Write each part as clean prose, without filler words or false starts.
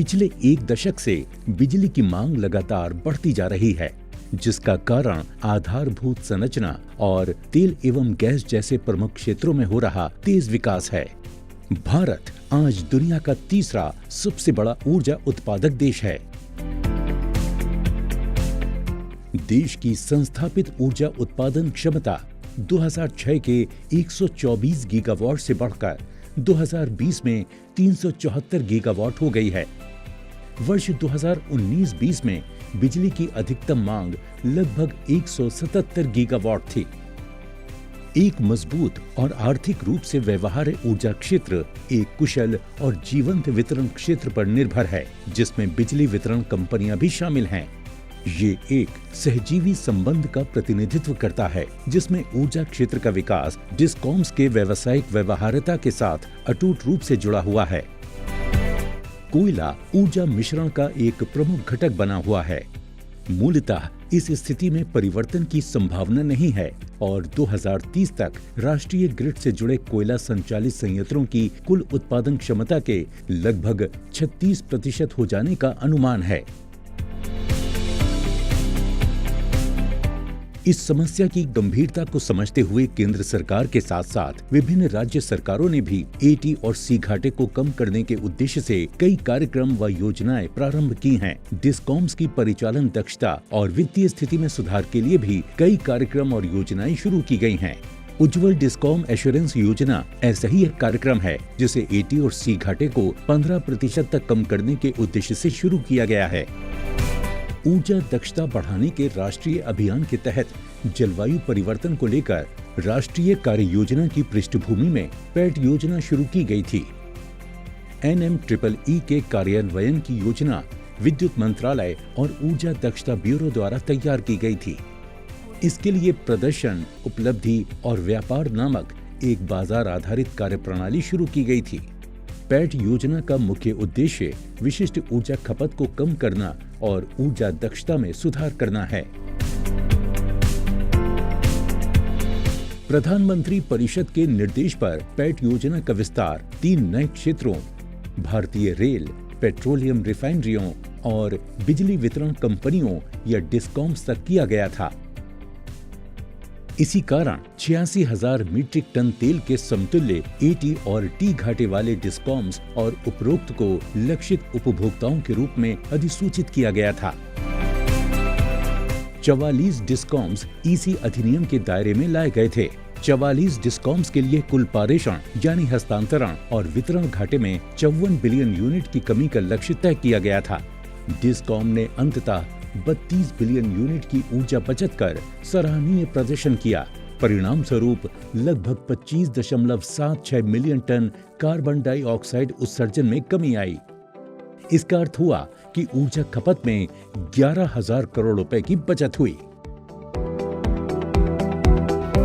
पिछले एक दशक से बिजली की मांग लगातार बढ़ती जा रही है, जिसका कारण आधारभूत संरचना और तेल एवं गैस जैसे प्रमुख क्षेत्रों में हो रहा तेज विकास है। भारत आज दुनिया का तीसरा सबसे बड़ा ऊर्जा उत्पादक देश है। देश की संस्थापित ऊर्जा उत्पादन क्षमता 2006 के 124 गीगावाट से बढ़कर 2020 में 374 गीगावाट हो गई है। वर्ष 2019-20 में बिजली की अधिकतम मांग लगभग 177 गीगावाट थी। एक मजबूत और आर्थिक रूप से व्यवहार्य ऊर्जा क्षेत्र एक कुशल और जीवंत वितरण क्षेत्र पर निर्भर है, जिसमें बिजली वितरण कंपनियां भी शामिल हैं। ये एक सहजीवी संबंध का प्रतिनिधित्व करता है, जिसमें ऊर्जा क्षेत्र का विकास डिस्कॉम्स के व्यावसायिक व्यवहार्यता के साथ अटूट रूप से जुड़ा हुआ है। कोयला ऊर्जा मिश्रण का एक प्रमुख घटक बना हुआ है। मूलतः इस स्थिति में परिवर्तन की संभावना नहीं है और 2030 तक राष्ट्रीय ग्रिड से जुड़े कोयला संचालित संयंत्रों की कुल उत्पादन क्षमता के लगभग 36% हो जाने का अनुमान है। इस समस्या की गंभीरता को समझते हुए केंद्र सरकार के साथ साथ विभिन्न राज्य सरकारों ने भी एटी और सी घाटे को कम करने के उद्देश्य से कई कार्यक्रम व योजनाएं प्रारंभ की हैं। डिस्कॉम्स की परिचालन दक्षता और वित्तीय स्थिति में सुधार के लिए भी कई कार्यक्रम और योजनाएं शुरू की गई हैं। उज्ज्वल डिस्कॉम एश्योरेंस योजना ऐसा ही एक कार्यक्रम है, जिसे एटी और सी घाटे को 15% तक कम करने के उद्देश्य से शुरू किया गया है। ऊर्जा दक्षता बढ़ाने के राष्ट्रीय अभियान के तहत जलवायु परिवर्तन को लेकर राष्ट्रीय कार्य योजना की पृष्ठभूमि में पैट योजना शुरू की गई थी। NMEEE के कार्यान्वयन की योजना विद्युत मंत्रालय और ऊर्जा दक्षता ब्यूरो द्वारा तैयार की गई थी। इसके लिए प्रदर्शन, उपलब्धि और व्यापार नामक एक बाजार आधारित कार्यप्रणाली शुरू की गई थी। पैट योजना का मुख्य उद्देश्य विशिष्ट ऊर्जा खपत को कम करना और ऊर्जा दक्षता में सुधार करना है। प्रधानमंत्री परिषद के निर्देश पर पैट योजना का विस्तार 3 नए क्षेत्रों भारतीय रेल, पेट्रोलियम रिफाइनरियों और बिजली वितरण कंपनियों या डिस्कॉम्स तक किया गया था। इसी कारण 86,000 मीट्रिक टन तेल के समतुल्य एटी और टी घाटे वाले डिस्कॉम्स और उपरोक्त को लक्षित उपभोक्ताओं के रूप में अधिसूचित किया गया था। 44 डिस्कॉम्स इसी अधिनियम के दायरे में लाए गए थे। 44 डिस्कॉम्स के लिए कुल पारेषण यानी हस्तांतरण और वितरण घाटे में 54 बिलियन यूनिट की कमी का लक्ष्य तय किया गया था। डिस्कॉम ने अंततः 32 बिलियन यूनिट की ऊर्जा बचत कर सराहनीय प्रदर्शन किया। परिणाम स्वरूप लगभग 25.76 मिलियन टन कार्बन डाइऑक्साइड उत्सर्जन में कमी आई। इसका अर्थ हुआ कि ऊर्जा खपत में 11,000 करोड़ रुपए की बचत हुई।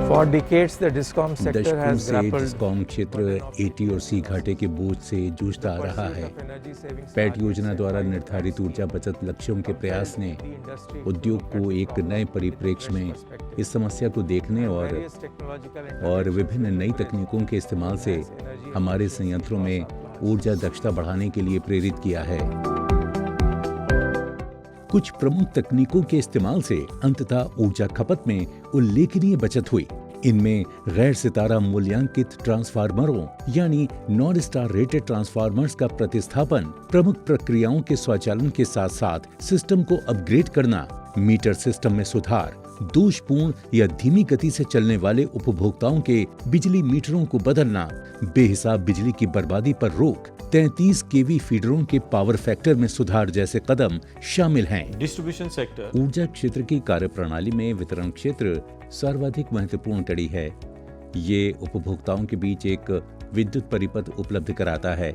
For decades, the DISCOM sector has grappled discom क्षेत्र एटी और सी घाटे के बोझ से जूझता आ रहा है। पैट योजना द्वारा निर्धारित ऊर्जा बचत लक्ष्यों के प्रयास ने उद्योग को एक नए परिप्रेक्ष्य में इस समस्या को देखने और विभिन्न नई तकनीकों के इस्तेमाल से हमारे संयंत्रों में ऊर्जा दक्षता बढ़ाने के लिए प्रेरित किया है। कुछ प्रमुख तकनीकों के इस्तेमाल से अंततः ऊर्जा खपत में उल्लेखनीय बचत हुई। इनमें गैर सितारा मूल्यांकित ट्रांसफार्मरों यानी नॉन स्टार रेटेड ट्रांसफार्मर्स का प्रतिस्थापन, प्रमुख प्रक्रियाओं के स्वचालन के साथ साथ सिस्टम को अपग्रेड करना, मीटर सिस्टम में सुधार, दोषपूर्ण या धीमी गति से चलने वाले उपभोक्ताओं के बिजली मीटरों को बदलना, बेहिसाब बिजली की बर्बादी पर रोक, 33 केवी फीडरों के पावर फैक्टर में सुधार जैसे कदम शामिल हैं। डिस्ट्रीब्यूशन सेक्टर ऊर्जा क्षेत्र की कार्यप्रणाली में वितरण क्षेत्र सर्वाधिक महत्वपूर्ण कड़ी है। ये उपभोक्ताओं के बीच एक विद्युत परिपथ उपलब्ध कराता है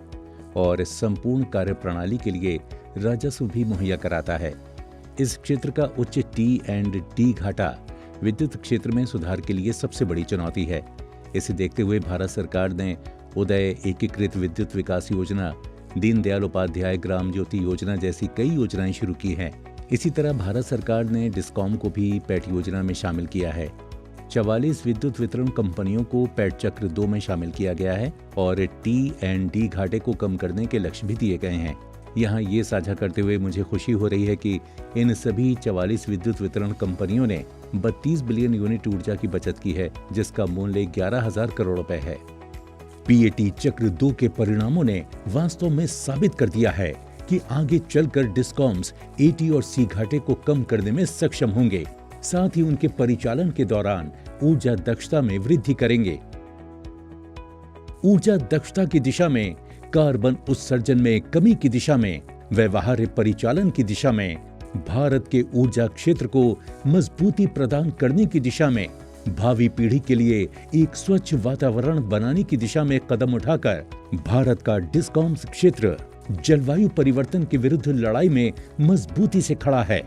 और संपूर्ण कार्यप्रणाली के लिए राजस्व भी मुहैया कराता है। इस क्षेत्र का उच्च T&D घाटा विद्युत क्षेत्र में सुधार के लिए सबसे बड़ी चुनौती है। इसे देखते हुए भारत सरकार ने उदय एकीकृत विद्युत विकास योजना, दीनदयाल उपाध्याय ग्राम ज्योति योजना जैसी कई योजनाएं शुरू की हैं। इसी तरह भारत सरकार ने डिस्कॉम को भी पैट योजना में शामिल किया है। 44 विद्युत वितरण कंपनियों को पैट चक्र 2 में शामिल किया गया है और T&D घाटे को कम करने के लक्ष्य भी दिए गए हैं। यहाँ ये साझा करते हुए मुझे खुशी हो रही है कि इन सभी 44 विद्युत वितरण कंपनियों ने 32 बिलियन यूनिट ऊर्जा की बचत की है, जिसका मूल्य 11,000 करोड़ रुपए है। पीएटी चक्र 2 के परिणामों ने वास्तव में साबित कर दिया है कि आगे चलकर डिस्कॉम्स एटी और सी घाटे को कम करने में सक्षम होंगे, साथ ही उनके परिचालन के दौरान ऊर्जा दक्षता में वृद्धि करेंगे। ऊर्जा दक्षता की दिशा में, कार्बन उत्सर्जन में कमी की दिशा में, व्यवहार्य परिचालन की दिशा में, भारत के ऊर्जा क्षेत्र को मजबूती प्रदान करने की दिशा में, भावी पीढ़ी के लिए एक स्वच्छ वातावरण बनाने की दिशा में कदम उठाकर भारत का डिस्कॉम्स क्षेत्र जलवायु परिवर्तन के विरुद्ध लड़ाई में मजबूती से खड़ा है।